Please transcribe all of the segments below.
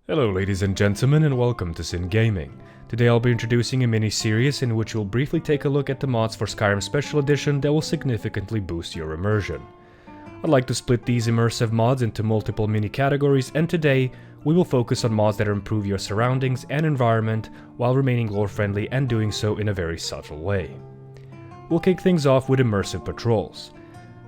Hello ladies and gentlemen, and welcome to Sin Gaming. Today I'll be introducing a mini-series in which we'll briefly take a look at the mods for Skyrim Special Edition that will significantly boost your immersion. I'd like to split these immersive mods into multiple mini-categories, and today we will focus on mods that improve your surroundings and environment while remaining lore-friendly and doing so in a very subtle way. We'll kick things off with Immersive Patrols.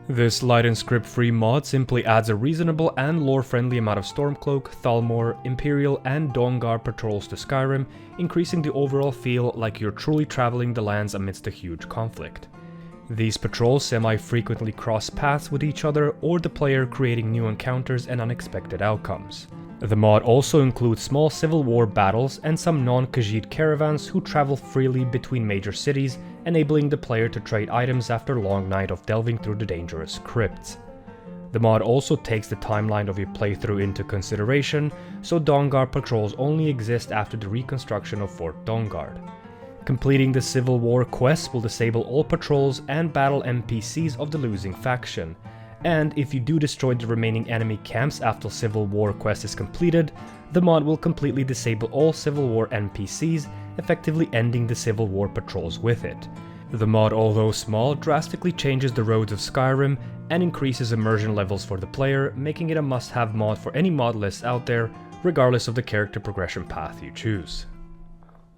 This light and script-free mod simply adds a reasonable and lore-friendly amount of Stormcloak, Thalmor, Imperial and Dawnguard patrols to Skyrim, increasing the overall feel like you're truly traveling the lands amidst a huge conflict. These patrols semi-frequently cross paths with each other or the player, creating new encounters and unexpected outcomes. The mod also includes small Civil War battles and some non-Khajiit caravans who travel freely between major cities, enabling the player to trade items after a long night of delving through the dangerous crypts. The mod also takes the timeline of your playthrough into consideration, so Dawnguard patrols only exist after the reconstruction of Fort Dawnguard. Completing the Civil War quests will disable all patrols and battle NPCs of the losing faction. And if you do destroy the remaining enemy camps after Civil War quest is completed, the mod will completely disable all Civil War NPCs, effectively ending the Civil War patrols with it. The mod, although small, drastically changes the roads of Skyrim and increases immersion levels for the player, making it a must-have mod for any mod list out there, regardless of the character progression path you choose.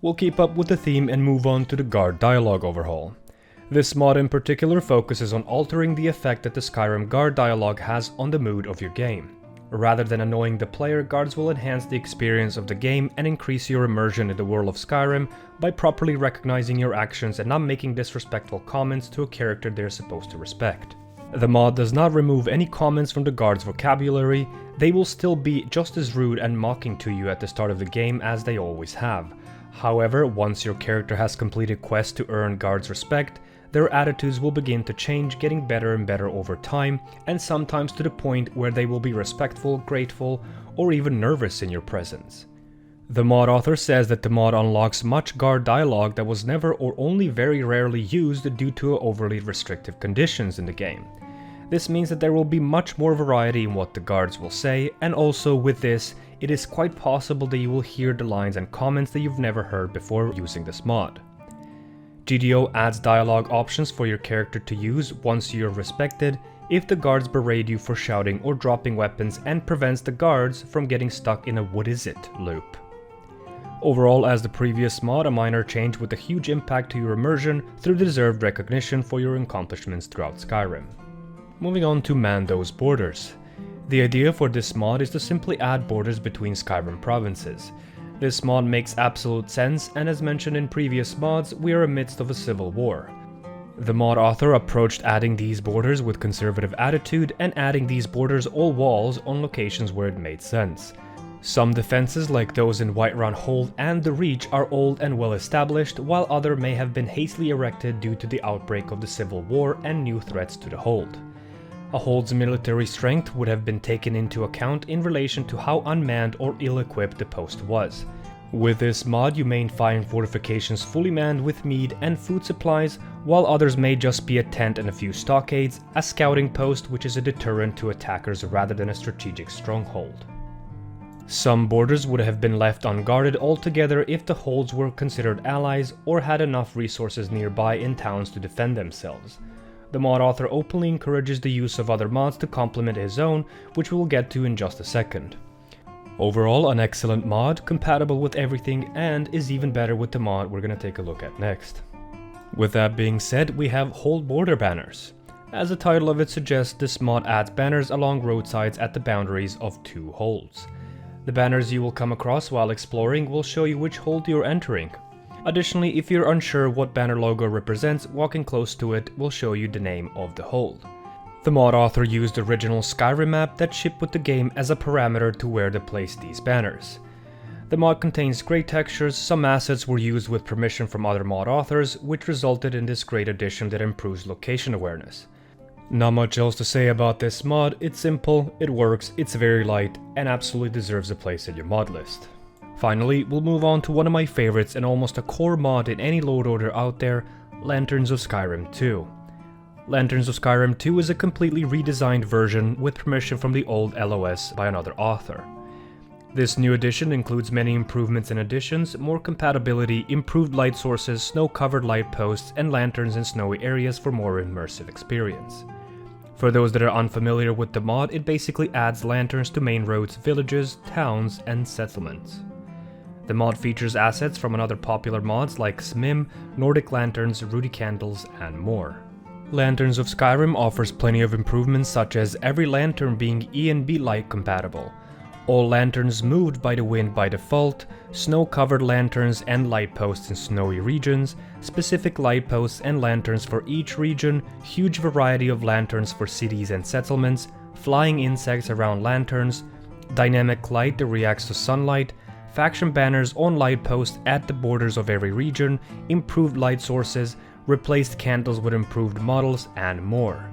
We'll keep up with the theme and move on to the guard dialogue overhaul. This mod in particular focuses on altering the effect that the Skyrim guard dialogue has on the mood of your game. Rather than annoying the player, guards will enhance the experience of the game and increase your immersion in the world of Skyrim by properly recognizing your actions and not making disrespectful comments to a character they're supposed to respect. The mod does not remove any comments from the guards' vocabulary. They will still be just as rude and mocking to you at the start of the game as they always have. However, once your character has completed quests to earn guards' respect, their attitudes will begin to change, getting better and better over time, and sometimes to the point where they will be respectful, grateful, or even nervous in your presence. The mod author says that the mod unlocks much guard dialogue that was never or only very rarely used due to overly restrictive conditions in the game. This means that there will be much more variety in what the guards will say, and also with this, it is quite possible that you will hear the lines and comments that you've never heard before using this mod. GDO adds dialogue options for your character to use once you're respected if the guards berate you for shouting or dropping weapons, and prevents the guards from getting stuck in a "what is it" loop. Overall, as the previous mod, a minor change with a huge impact to your immersion through the deserved recognition for your accomplishments throughout Skyrim. Moving on to Man Those Borders. The idea for this mod is to simply add borders between Skyrim provinces. This mod makes absolute sense, and as mentioned in previous mods, we are amidst of a civil war. The mod author approached adding these borders with conservative attitude and adding these borders all walls on locations where it made sense. Some defenses like those in Whiterun Hold and the Reach are old and well established, while others may have been hastily erected due to the outbreak of the Civil War and new threats to the Hold. A Hold's military strength would have been taken into account in relation to how unmanned or ill-equipped the post was. With this mod, you may find fortifications fully manned with mead and food supplies, while others may just be a tent and a few stockades, a scouting post which is a deterrent to attackers rather than a strategic stronghold. Some borders would have been left unguarded altogether if the holds were considered allies or had enough resources nearby in towns to defend themselves. The mod author openly encourages the use of other mods to complement his own, which we will get to in just a second. Overall, an excellent mod, compatible with everything, and is even better with the mod we're going to take a look at next. With that being said, we have Hold Border Banners. As the title of it suggests, this mod adds banners along roadsides at the boundaries of two holds. The banners you will come across while exploring will show you which hold you're entering. Additionally, if you're unsure what banner logo represents, walking close to it will show you the name of the hold. The mod author used the original Skyrim map that shipped with the game as a parameter to where to place these banners. The mod contains great textures. Some assets were used with permission from other mod authors, which resulted in this great addition that improves location awareness. Not much else to say about this mod. It's simple, it works, it's very light, and absolutely deserves a place in your mod list. Finally, we'll move on to one of my favorites and almost a core mod in any load order out there, Lanters of Skyrim II. Lanters of Skyrim II is a completely redesigned version with permission from the old LOS by another author. This new edition includes many improvements and additions, more compatibility, improved light sources, snow-covered light posts, and lanterns in snowy areas for more immersive experience. For those that are unfamiliar with the mod, it basically adds lanterns to main roads, villages, towns, and settlements. The mod features assets from another popular mods like SMIM, Nordic Lanterns, Rudi Candles, and more. Lanters of Skyrim offers plenty of improvements, such as every lantern being ENB light compatible, all lanterns moved by the wind by default, snow-covered lanterns and light posts in snowy regions, specific light posts and lanterns for each region, huge variety of lanterns for cities and settlements, flying insects around lanterns, dynamic light that reacts to sunlight, faction banners on light posts at the borders of every region, improved light sources, replaced candles with improved models, and more.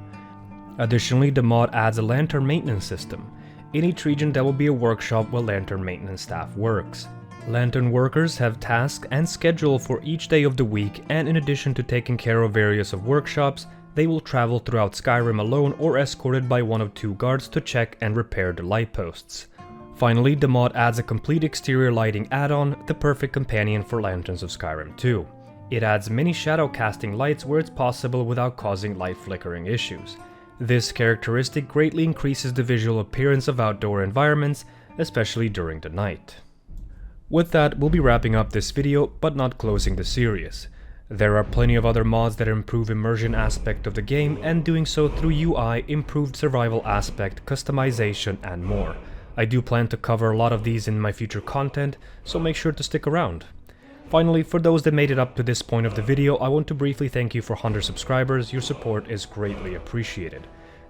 Additionally, the mod adds a lantern maintenance system. In each region there will be a workshop where lantern maintenance staff works. Lantern workers have tasks and schedule for each day of the week, and in addition to taking care of various workshops, they will travel throughout Skyrim alone or escorted by one of 2 guards to check and repair the light posts. Finally, the mod adds a complete exterior lighting add-on, the perfect companion for Lanters of Skyrim II. It adds many shadow casting lights where it's possible without causing light flickering issues. This characteristic greatly increases the visual appearance of outdoor environments, especially during the night. With that, we'll be wrapping up this video, but not closing the series. There are plenty of other mods that improve immersion aspect of the game, and doing so through UI, improved survival aspect, customization, and more. I do plan to cover a lot of these in my future content, so make sure to stick around. Finally, for those that made it up to this point of the video, I want to briefly thank you for 100 subscribers. Your support is greatly appreciated.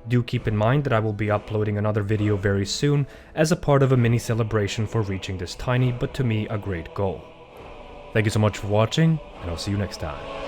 Do keep in mind that I will be uploading another video very soon as a part of a mini celebration for reaching this tiny, but to me, a great goal. Thank you so much for watching, and I'll see you next time.